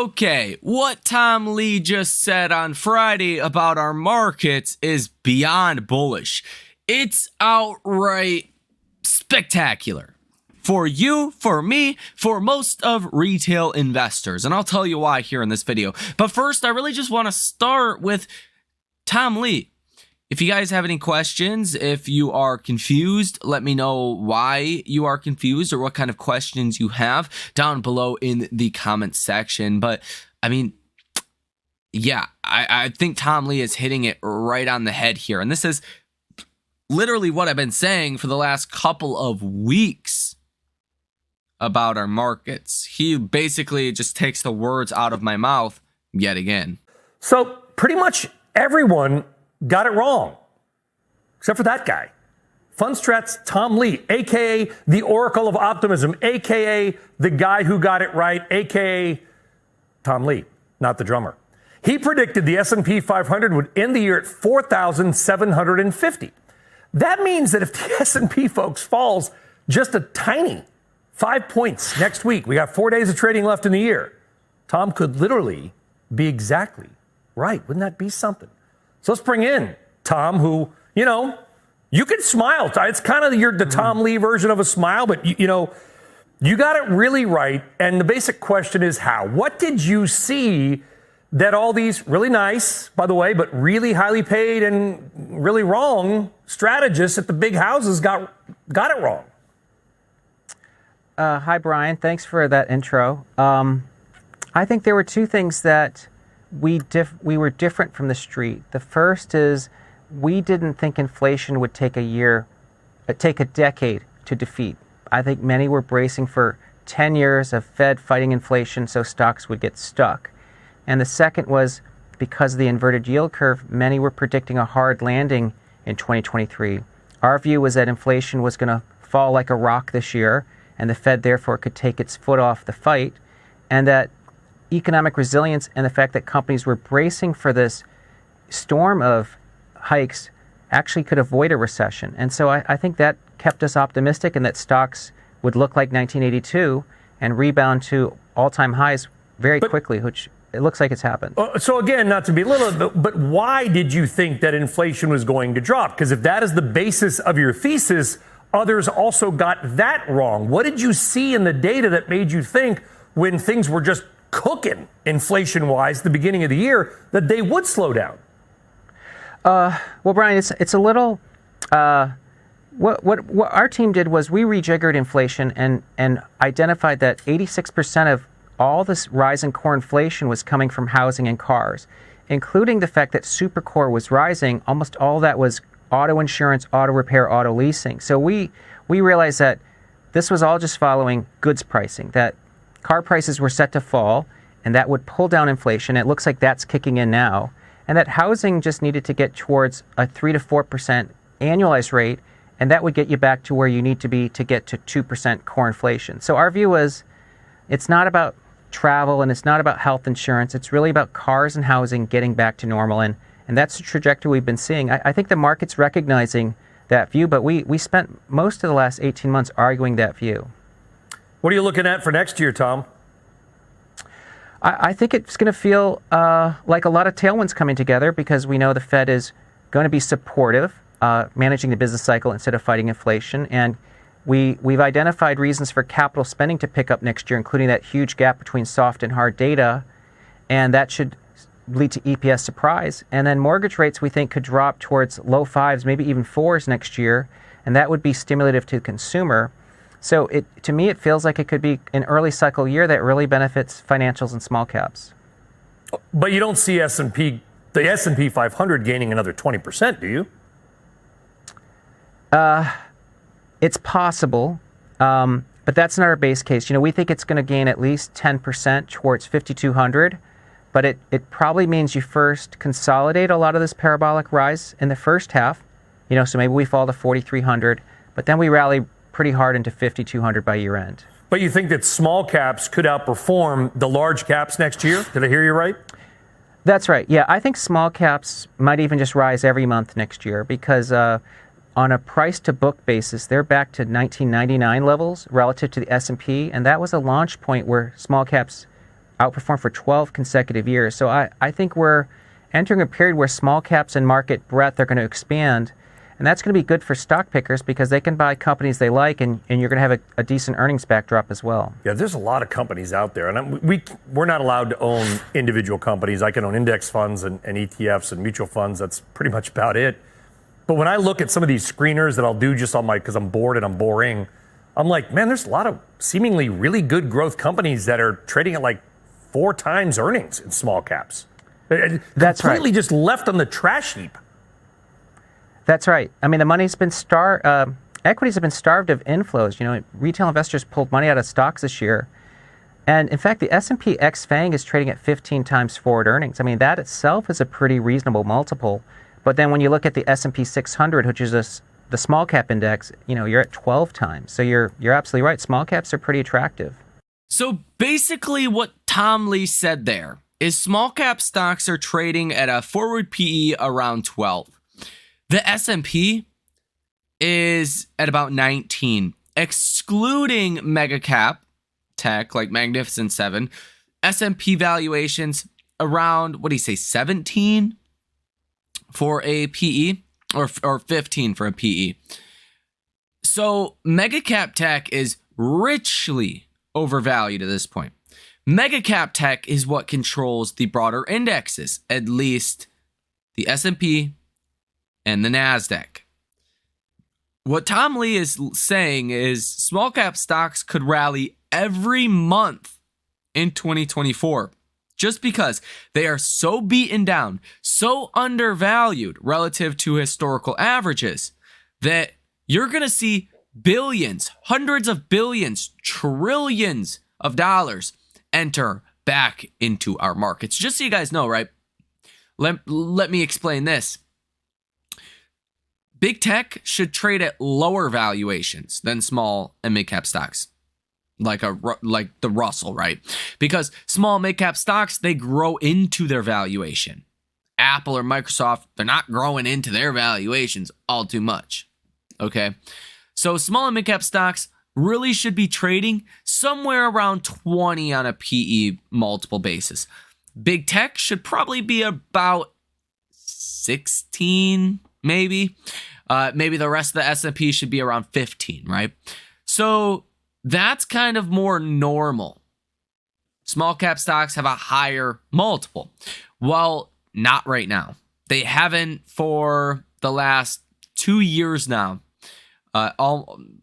Okay, what Tom Lee just said on Friday about our markets is beyond bullish. It's outright spectacular. For you, for me, for most of retail investors. And I'll tell you why here in this video. But first, I really just want to start with Tom Lee. If you guys have any questions, if you are confused, let me know why you are confused or what kind of questions you have down below in the comment section. But I mean, yeah, I think Tom Lee is hitting it right on the head here. And this is literally what I've been saying for the last couple of weeks about our markets. He basically just takes the words out of my mouth yet again. So pretty much everyone got it wrong, except for that guy. Fundstrat's Tom Lee, a.k.a. the Oracle of Optimism, a.k.a. the guy who got it right, a.k.a. Tom Lee, not the drummer. He predicted the S&P 500 would end the year at 4,750. That means that if the S&P, folks, falls just a tiny 5 points next week, we got 4 days of trading left in the year, Tom could literally be exactly right. Wouldn't that be something? So let's bring in Tom, who, you know, you can smile. It's kind of the Tom Lee version of a smile, but, you got it really right. And the basic question is how? What did you see that all these really nice, by the way, but really highly paid and really wrong strategists at the big houses got it wrong? Hi, Brian. Thanks for that intro. I think there were two things that we were different from the street. The first is we didn't think inflation would take a decade to defeat. I think many were bracing for 10 years of Fed fighting inflation so stocks would get stuck. And the second was because of the inverted yield curve, many were predicting a hard landing in 2023. Our view was that inflation was going to fall like a rock this year, and the Fed therefore could take its foot off the fight, and that economic resilience and the fact that companies were bracing for this storm of hikes actually could avoid a recession. And so I think that kept us optimistic, and that stocks would look like 1982 and rebound to all-time highs very quickly, which it looks like it's happened. So again, not to be little, but why did you think that inflation was going to drop? Because if that is the basis of your thesis, others also got that wrong. What did you see in the data that made you think, when things were just cooking inflation-wise the beginning of the year, that they would slow down? Well, Brian, it's a little. What our team did was we rejiggered inflation and identified that 86% of all this rise in core inflation was coming from housing and cars, including the fact that supercore was rising. Almost all that was auto insurance, auto repair, auto leasing. So we realized that this was all just following goods pricing, that car prices were set to fall, and that would pull down inflation. It looks like that's kicking in now. And that housing just needed to get towards a 3 to 4% annualized rate, and that would get you back to where you need to be to get to 2% core inflation. So our view was, it's not about travel and it's not about health insurance. It's really about cars and housing getting back to normal. And that's the trajectory we've been seeing. I think the market's recognizing that view, but we spent most of the last 18 months arguing that view. What are you looking at for next year, Tom? I think it's going to feel like a lot of tailwinds coming together, because we know the Fed is going to be supportive, managing the business cycle instead of fighting inflation. And we've identified reasons for capital spending to pick up next year, including that huge gap between soft and hard data. And that should lead to EPS surprise. And then mortgage rates, we think, could drop towards low 5s, maybe even 4s next year. And that would be stimulative to the consumer. So to me, it feels like it could be an early cycle year that really benefits financials and small caps. But you don't see the S&P 500 gaining another 20%, do you? It's possible, but that's not our base case. We think it's going to gain at least 10% towards 5,200, but it probably means you first consolidate a lot of this parabolic rise in the first half. So maybe we fall to 4,300, but then we rally pretty hard into 5,200 by year end. But you think that small caps could outperform the large caps next year? Did I hear you right? That's right. Yeah, I think small caps might even just rise every month next year, because on a price to book basis, they're back to 1999 levels relative to the S&P, and that was a launch point where small caps outperformed for 12 consecutive years. So I think we're entering a period where small caps and market breadth are going to expand. And that's going to be good for stock pickers because they can buy companies they like, and you're going to have a decent earnings backdrop as well. Yeah, there's a lot of companies out there, and we're not allowed to own individual companies. I can own index funds and ETFs and mutual funds. That's pretty much about it. But when I look at some of these screeners that I'll do just on because I'm bored and I'm boring, I'm like, man, there's a lot of seemingly really good growth companies that are trading at like 4 times earnings in small caps. That's completely right. Just left on the trash heap. That's right. I mean, the money's been equities have been starved of inflows. You know, retail investors pulled money out of stocks this year. And in fact, the S&P ex-FANG is trading at 15 times forward earnings. I mean, that itself is a pretty reasonable multiple. But then when you look at the S&P 600, which is the small cap index, you know, you're at 12 times. So you're absolutely right. Small caps are pretty attractive. So basically what Tom Lee said there is small cap stocks are trading at a forward PE around 12. The S&P is at about 19, excluding mega cap tech like Magnificent 7. S&P valuations around, what do you say, 17 for a PE or 15 for a PE. So mega cap tech is richly overvalued at this point. Mega cap tech is what controls the broader indexes, at least the S&P and the NASDAQ. What Tom Lee is saying is small cap stocks could rally every month in 2024 just because they are so beaten down, so undervalued relative to historical averages that you're going to see billions, hundreds of billions, trillions of dollars enter back into our markets. Just so you guys know, right? Let me explain this. Big tech should trade at lower valuations than small and mid cap stocks, like the Russell, right? Because small mid cap stocks, they grow into their valuation. Apple or Microsoft, they're not growing into their valuations all too much. Okay, so small and mid cap stocks really should be trading somewhere around 20 on a PE multiple basis. Big tech should probably be about 16, maybe. Maybe the rest of the S&P should be around 15, right? So that's kind of more normal. Small cap stocks have a higher multiple. Well, not right now. They haven't for the last 2 years now.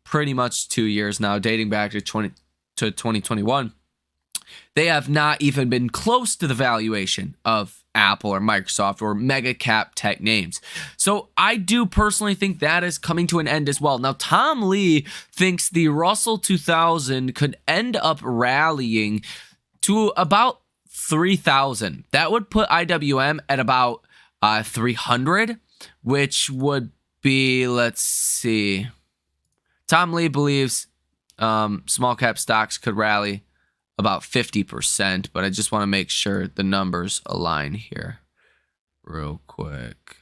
Pretty much 2 years now, dating back to 2021. They have not even been close to the valuation of Apple or Microsoft or mega cap tech names. So I do personally think that is coming to an end as well. Now, Tom Lee thinks the Russell 2000 could end up rallying to about 3,000. That would put IWM at about 300, which would be, let's see. Tom Lee believes small cap stocks could rally about 50%, but I just want to make sure the numbers align here real quick.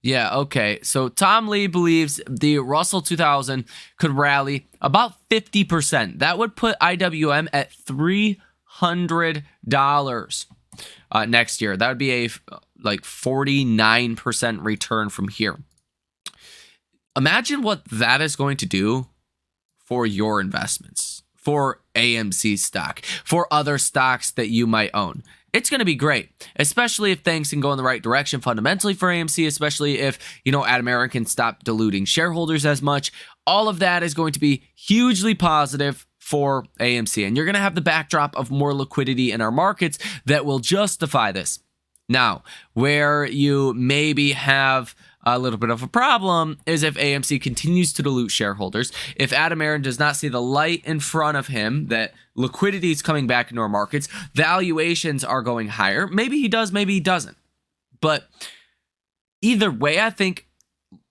Yeah, okay. So Tom Lee believes the Russell 2000 could rally about 50%. That would put IWM at $300 next year. That would be a 49% return from here. Imagine what that is going to do for your investments, for AMC stock, for other stocks that you might own. It's going to be great, especially if things can go in the right direction fundamentally for AMC, especially if, Adamarican can stop diluting shareholders as much. All of that is going to be hugely positive for AMC, and you're going to have the backdrop of more liquidity in our markets that will justify this. Now, where you maybe have a little bit of a problem is if AMC continues to dilute shareholders. If Adam Aron does not see the light in front of him that liquidity is coming back into our markets, valuations are going higher. Maybe he does, maybe he doesn't. But either way, I think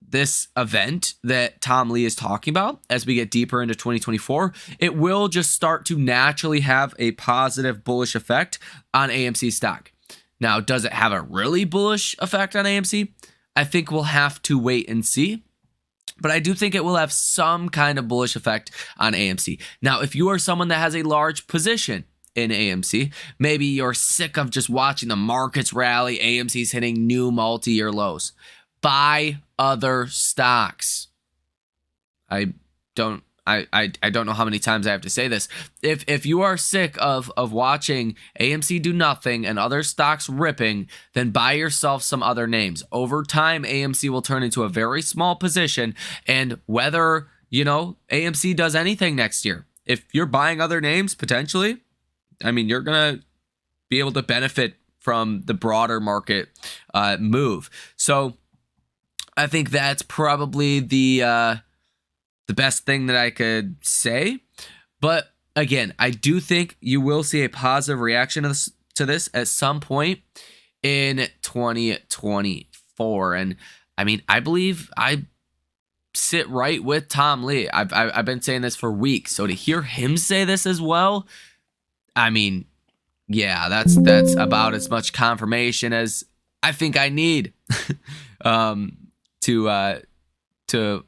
this event that Tom Lee is talking about as we get deeper into 2024, it will just start to naturally have a positive bullish effect on AMC stock. Now, does it have a really bullish effect on AMC? I think we'll have to wait and see. But I do think it will have some kind of bullish effect on AMC. Now, if you are someone that has a large position in AMC, maybe you're sick of just watching the markets rally, AMC's hitting new multi-year lows. Buy other stocks. I don't know how many times I have to say this. If you are sick of watching AMC do nothing and other stocks ripping, then buy yourself some other names. Over time, AMC will turn into a very small position, and whether, AMC does anything next year, if you're buying other names, potentially, I mean, you're going to be able to benefit from the broader market move. So I think that's probably the best thing that I could say. But again, I do think you will see a positive reaction to this at some point in 2024. And I mean, I believe I sit right with Tom Lee. I've been saying this for weeks. So to hear him say this as well, I mean, yeah, that's about as much confirmation as I think I need to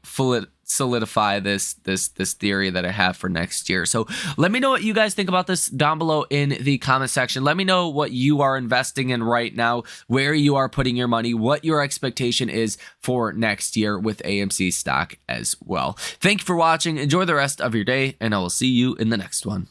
fully solidify this theory that I have for next year. So let me know what you guys think about this down below in the comment section. Let me know what you are investing in right now, where you are putting your money, what your expectation is for next year with AMC stock as well. Thank you for watching. Enjoy the rest of your day, and I will see you in the next one.